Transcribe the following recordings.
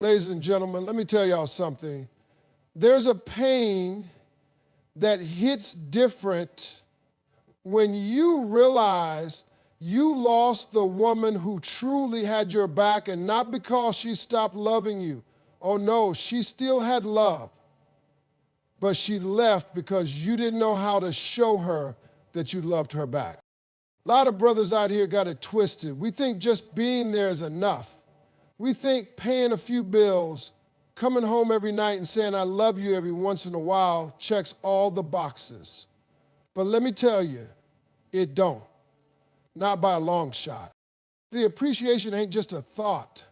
Ladies and gentlemen, let me tell y'all something. There's a pain that hits different when you realize you lost the woman who truly had your back, and not because she stopped loving you. Oh no, she still had love, but she left because you didn't know how to show her that you loved her back. A lot of brothers out here got it twisted. We think just being there is enough. We think paying a few bills, coming home every night and saying I love you every once in a while checks all the boxes. But let me tell you, it don't. Not by a long shot. The appreciation ain't just a thought.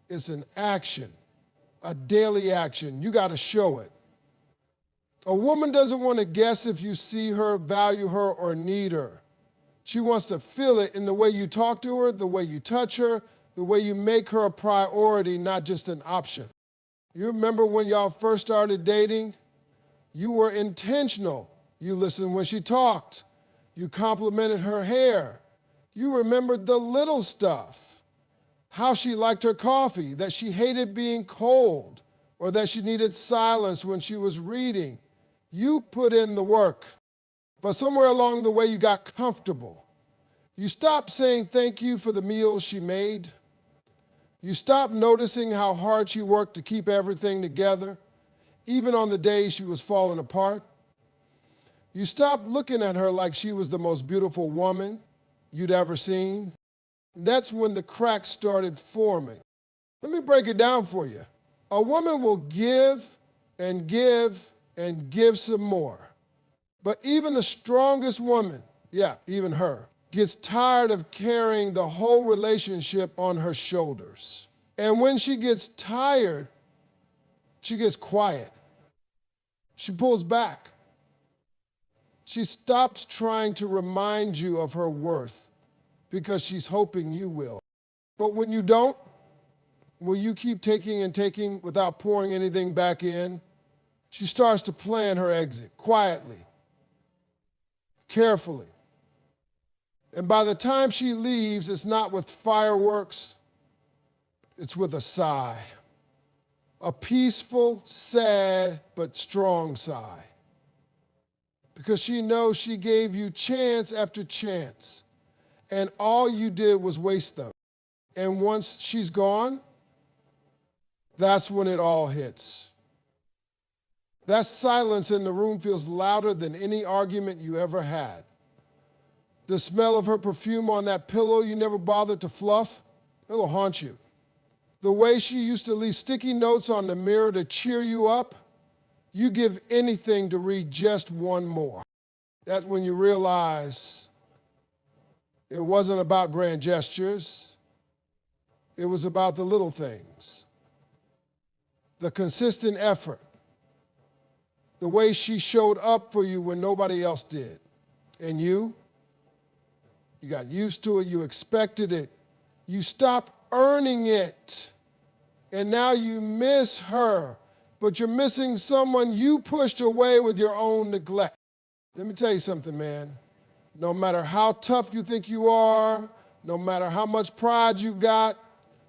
It's an action, a daily action. You got to show it. A woman doesn't want to guess if you see her, value her, or need her. She wants to feel it in the way you talk to her, the way you touch her, the way you make her a priority, not just an option. You remember when y'all first started dating? You were intentional. You listened when she talked. You complimented her hair. You remembered the little stuff. How she liked her coffee, that she hated being cold, or that she needed silence when she was reading. You put in the work. But somewhere along the way, you got comfortable. You stopped saying thank you for the meals she made. You stopped noticing how hard she worked to keep everything together, even on the days she was falling apart. You stopped looking at her like she was the most beautiful woman you'd ever seen. That's when the cracks started forming. Let me break it down for you. A woman will give and give and give some more. But even the strongest woman, yeah, even her, gets tired of carrying the whole relationship on her shoulders. And when she gets tired, she gets quiet. She pulls back. She stops trying to remind you of her worth because she's hoping you will. But when you don't, when you keep taking and taking without pouring anything back in, she starts to plan her exit quietly, carefully. And by the time she leaves, it's not with fireworks, it's with a sigh. A peaceful, sad, but strong sigh. Because she knows she gave you chance after chance, and all you did was waste them. And once she's gone, that's when it all hits. That silence in the room feels louder than any argument you ever had. The smell of her perfume on that pillow you never bothered to fluff, it'll haunt you. The way she used to leave sticky notes on the mirror to cheer you up, you give anything to read just one more. That's when you realize it wasn't about grand gestures. It was about the little things. The consistent effort. The way she showed up for you when nobody else did. And you got used to it, you expected it. You stopped earning it. And now you miss her, but you're missing someone you pushed away with your own neglect. Let me tell you something, man. No matter how tough you think you are, no matter how much pride you've got,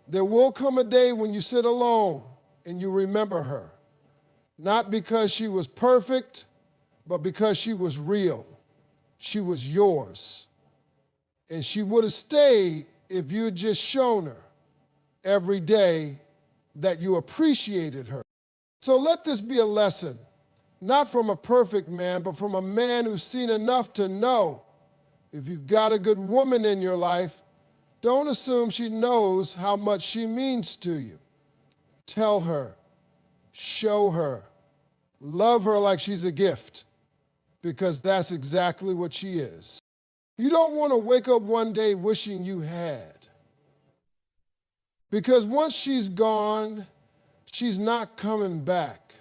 there will come a day when you sit alone and you remember her. Not because she was perfect, but because she was real. She was yours. And she would have stayed if you had just shown her every day that you appreciated her. So let this be a lesson, not from a perfect man, but from a man who's seen enough to know if you've got a good woman in your life, don't assume she knows how much she means to you. Tell her, show her, love her like she's a gift, because that's exactly what she is. You don't want to wake up one day wishing you had. Because once she's gone, she's not coming back.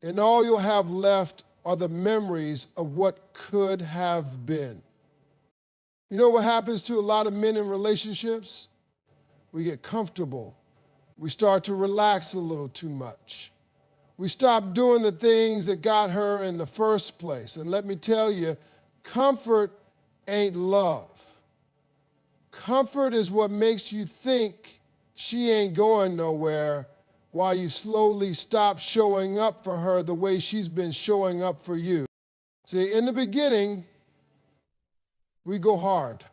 And all you'll have left are the memories of what could have been. You know what happens to a lot of men in relationships? We get comfortable. We start to relax a little too much. We stop doing the things that got her in the first place. And let me tell you, comfort ain't love. Comfort is what makes you think she ain't going nowhere while you slowly stop showing up for her the way she's been showing up for you. See, in the beginning, we go hard.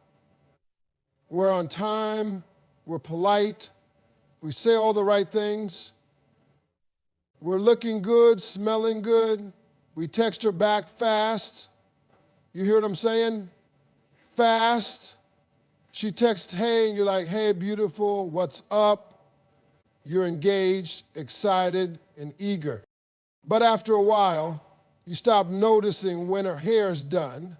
We're on time, we're polite, we say all the right things, we're looking good, smelling good, we text her back fast. You hear what I'm saying? Fast. She texts, hey, and you're like, hey, beautiful, what's up? You're engaged, excited, and eager. But after a while, you stop noticing when her hair's done.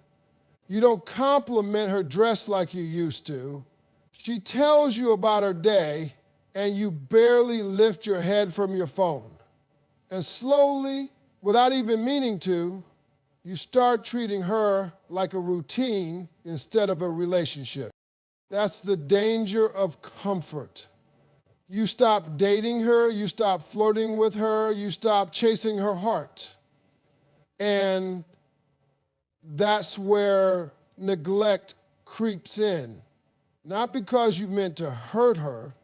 You don't compliment her dress like you used to. She tells you about her day, and you barely lift your head from your phone. And slowly, without even meaning to, you start treating her like a routine instead of a relationship. That's the danger of comfort. You stop dating her, you stop flirting with her, you stop chasing her heart. And that's where neglect creeps in. Not because you meant to hurt her,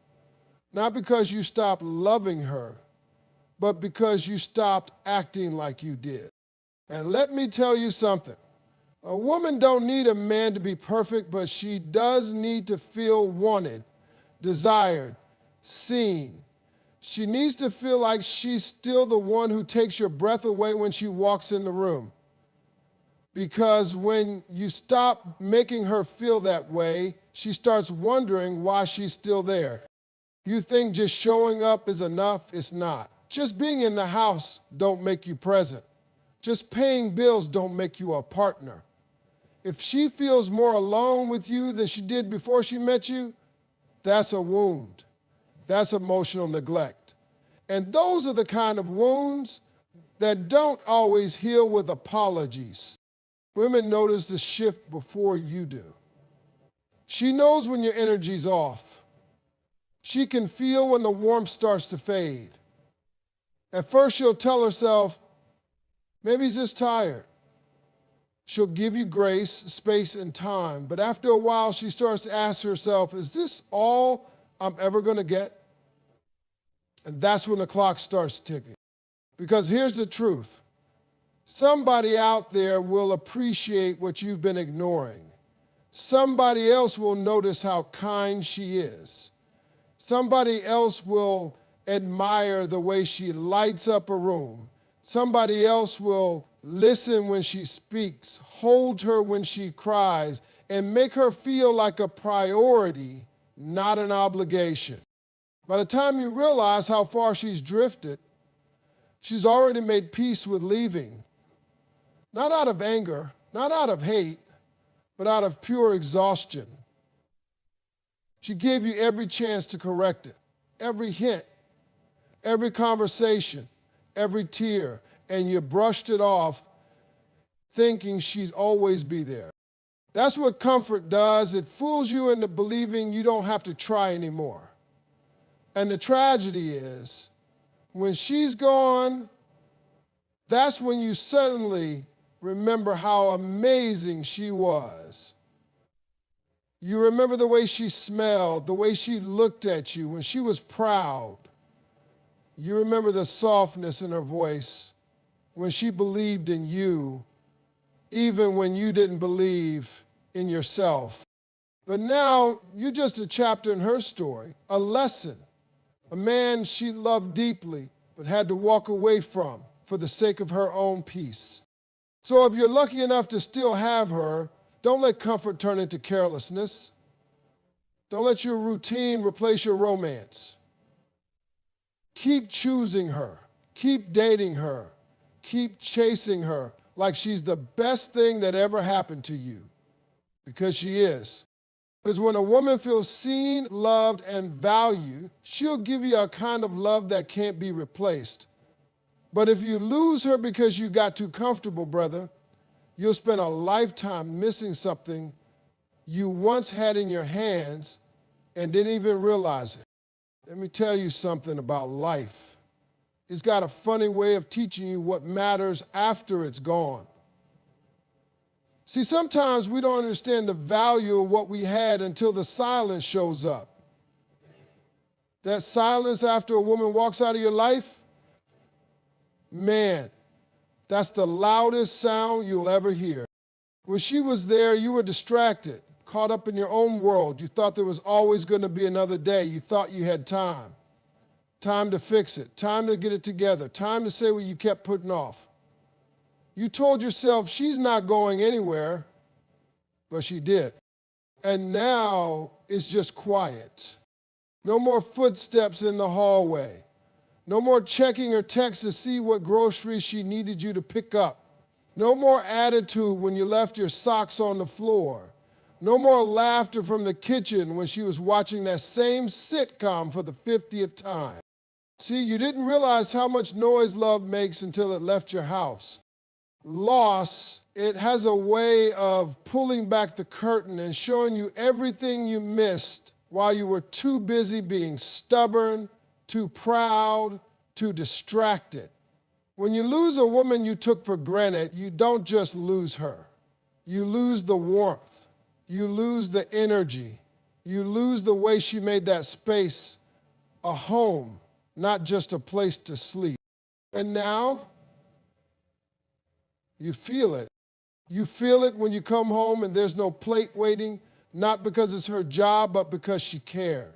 not because you stopped loving her, but because you stopped acting like you did. And let me tell you something. A woman don't need a man to be perfect, but she does need to feel wanted, desired, seen. She needs to feel like she's still the one who takes your breath away when she walks in the room. Because when you stop making her feel that way, she starts wondering why she's still there. You think just showing up is enough? It's not. Just being in the house don't make you present. Just paying bills don't make you a partner. If she feels more alone with you than she did before she met you, that's a wound. That's emotional neglect. And those are the kind of wounds that don't always heal with apologies. Women notice the shift before you do. She knows when your energy's off. She can feel when the warmth starts to fade. At first, she'll tell herself, maybe he's just tired. She'll give you grace, space, and time. But after a while, she starts to ask herself, is this all I'm ever going to get? And that's when the clock starts ticking. Because here's the truth. Somebody out there will appreciate what you've been ignoring. Somebody else will notice how kind she is. Somebody else will admire the way she lights up a room. Somebody else will listen when she speaks, hold her when she cries, and make her feel like a priority, not an obligation. By the time you realize how far she's drifted, she's already made peace with leaving. Not out of anger, not out of hate, but out of pure exhaustion. She gave you every chance to correct it, every hint, every conversation, every tear, and you brushed it off thinking she'd always be there. That's what comfort does. It fools you into believing you don't have to try anymore. And the tragedy is, when she's gone, that's when you suddenly remember how amazing she was. You remember the way she smelled, the way she looked at you when she was proud. You remember the softness in her voice when she believed in you, even when you didn't believe in yourself. But now you're just a chapter in her story, a lesson, a man she loved deeply but had to walk away from for the sake of her own peace. So if you're lucky enough to still have her, don't let comfort turn into carelessness. Don't let your routine replace your romance. Keep choosing her. Keep dating her. Keep chasing her like she's the best thing that ever happened to you, because she is. Because when a woman feels seen, loved, and valued, she'll give you a kind of love that can't be replaced. But if you lose her because you got too comfortable, brother, you'll spend a lifetime missing something you once had in your hands and didn't even realize it. Let me tell you something about life. It's got a funny way of teaching you what matters after it's gone. See, sometimes we don't understand the value of what we had until the silence shows up. That silence after a woman walks out of your life, man, that's the loudest sound you'll ever hear. When she was there, you were distracted, caught up in your own world. You thought there was always going to be another day. You thought you had time. Time to fix it, time to get it together, time to say what you kept putting off. You told yourself she's not going anywhere, but she did. And now it's just quiet. No more footsteps in the hallway. No more checking her text to see what groceries she needed you to pick up. No more attitude when you left your socks on the floor. No more laughter from the kitchen when she was watching that same sitcom for the 50th time. See, you didn't realize how much noise love makes until it left your house. Loss, it has a way of pulling back the curtain and showing you everything you missed while you were too busy being stubborn, too proud, too distracted. When you lose a woman you took for granted, you don't just lose her. You lose the warmth. You lose the energy. You lose the way she made that space a home, not just a place to sleep. And now, you feel it. You feel it when you come home and there's no plate waiting, not because it's her job, but because she cared.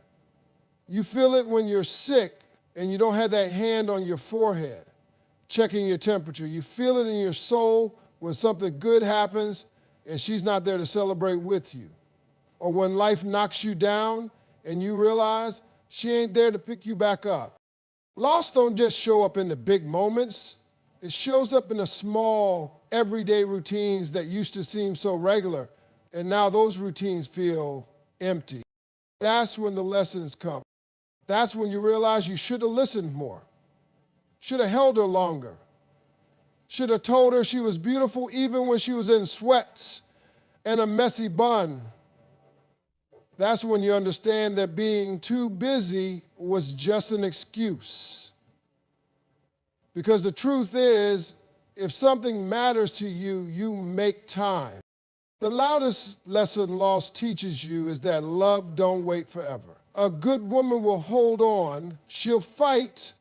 You feel it when you're sick and you don't have that hand on your forehead, checking your temperature. You feel it in your soul when something good happens and she's not there to celebrate with you. Or when life knocks you down and you realize she ain't there to pick you back up. Loss don't just show up in the big moments. It shows up in the small, everyday routines that used to seem so regular, and now those routines feel empty. That's when the lessons come. That's when you realize you should have listened more, should have held her longer, should have told her she was beautiful even when she was in sweats and a messy bun. That's when you understand that being too busy was just an excuse. Because the truth is, if something matters to you, you make time. The loudest lesson loss teaches you is that love don't wait forever. A good woman will hold on. She'll fight.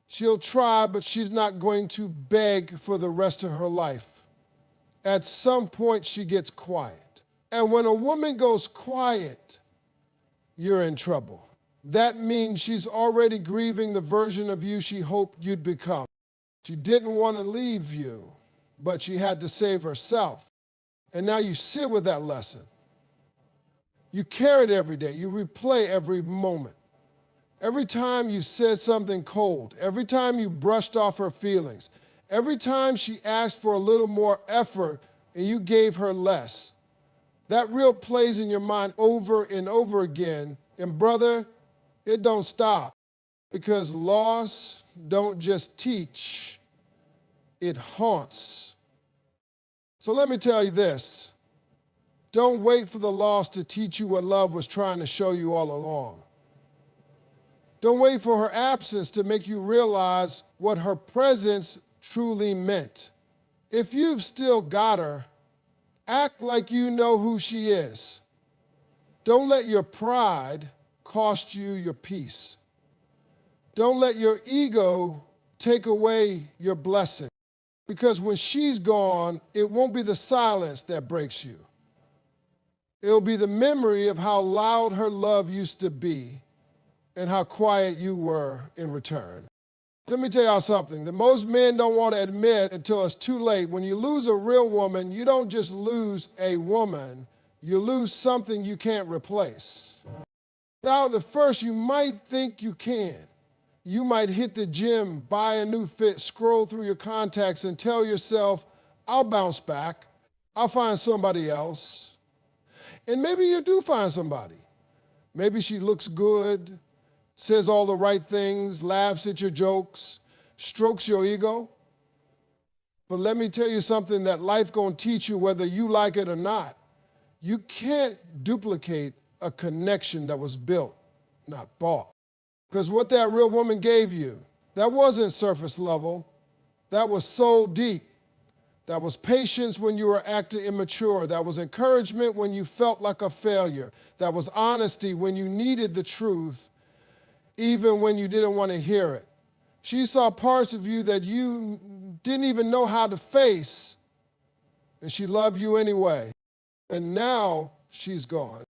She'll try, but she's not going to beg for the rest of her life. At some point, she gets quiet. And when a woman goes quiet, you're in trouble. That means she's already grieving the version of you she hoped you'd become. She didn't want to leave you, but she had to save herself. And now you sit with that lesson. You carry it every day. You replay every moment. Every time you said something cold, every time you brushed off her feelings, every time she asked for a little more effort and you gave her less, that reel plays in your mind over and over again. And brother, it don't stop, because loss don't just teach, it haunts. So let me tell you this. Don't wait for the loss to teach you what love was trying to show you all along. Don't wait for her absence to make you realize what her presence truly meant. If you've still got her, act like you know who she is. Don't let your pride cost you your peace. Don't let your ego take away your blessing. Because when she's gone, it won't be the silence that breaks you. It'll be the memory of how loud her love used to be and how quiet you were in return. Let me tell y'all something that most men don't want to admit until it's too late. When you lose a real woman, you don't just lose a woman, you lose something you can't replace. Now, at first, you might think you can. You might hit the gym, buy a new fit, scroll through your contacts and tell yourself, I'll bounce back. I'll find somebody else. And maybe you do find somebody. Maybe she looks good, says all the right things, laughs at your jokes, strokes your ego. But let me tell you something that life gonna teach you whether you like it or not. You can't duplicate a connection that was built, not bought. Because what that real woman gave you, that wasn't surface level, that was soul deep. That was patience when you were acting immature. That was encouragement when you felt like a failure. That was honesty when you needed the truth. even when you didn't want to hear it. She saw parts of you that you didn't even know how to face, and she loved you anyway. And now she's gone.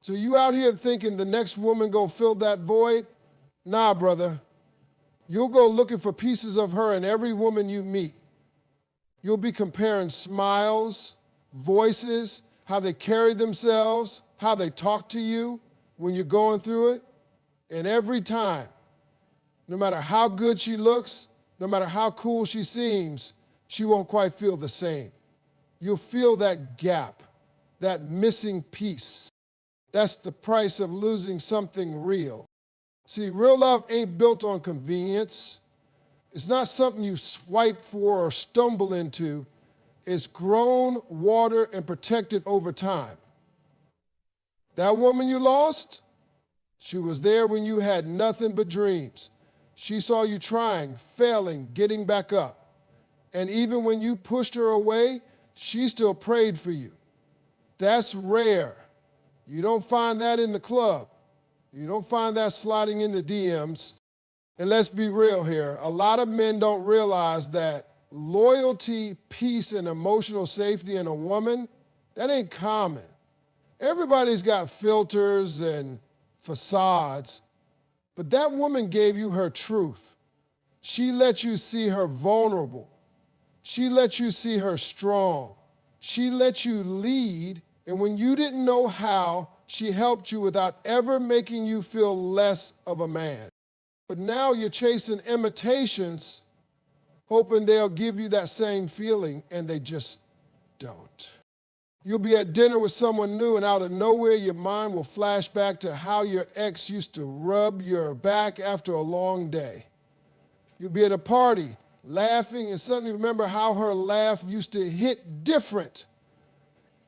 So you out here thinking the next woman go fill that void? Nah, brother. You'll go looking for pieces of her in every woman you meet. You'll be comparing smiles, voices, how they carry themselves, how they talk to you when you're going through it. And every time, no matter how good she looks, no matter how cool she seems, she won't quite feel the same. You'll feel that gap, that missing piece. That's the price of losing something real. See, real love ain't built on convenience. It's not something you swipe for or stumble into. It's grown, watered, and protected over time. That woman you lost, she was there when you had nothing but dreams. She saw you trying, failing, getting back up. And even when you pushed her away, she still prayed for you. That's rare. You don't find that in the club. You don't find that sliding in the DMs. And let's be real here. A lot of men don't realize that loyalty, peace, and emotional safety in a woman, that ain't common. Everybody's got filters and facades, but that woman gave you her truth. She let you see her vulnerable. She let you see her strong. She let you lead, and when you didn't know how, she helped you without ever making you feel less of a man. But now you're chasing imitations, hoping they'll give you that same feeling, and they just don't. You'll be at dinner with someone new, and out of nowhere, your mind will flash back to how your ex used to rub your back after a long day. You'll be at a party, laughing, and suddenly remember how her laugh used to hit different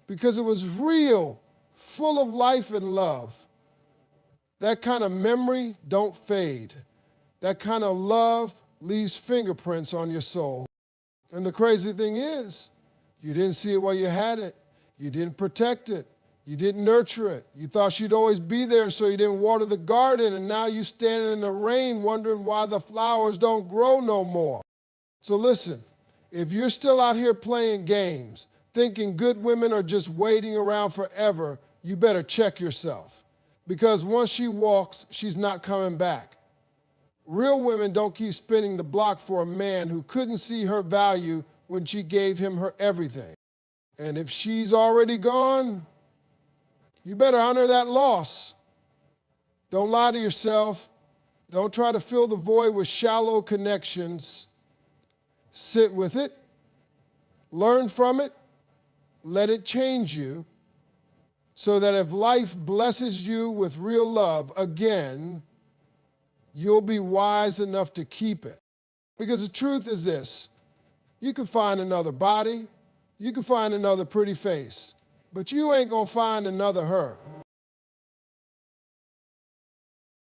because it was real, full of life and love. That kind of memory don't fade. That kind of love leaves fingerprints on your soul. And the crazy thing is, you didn't see it while you had it. You didn't protect it. You didn't nurture it. You thought she'd always be there, so you didn't water the garden, and now you're standing in the rain wondering why the flowers don't grow no more. So listen, if you're still out here playing games, thinking good women are just waiting around forever, you better check yourself. Because once she walks, she's not coming back. Real women don't keep spinning the block for a man who couldn't see her value when she gave him her everything. And if she's already gone, you better honor that loss. Don't lie to yourself. Don't try to fill the void with shallow connections. Sit with it. Learn from it. Let it change you so that if life blesses you with real love again, you'll be wise enough to keep it. Because the truth is this, you can find another body, you can find another pretty face, but you ain't gonna find another her.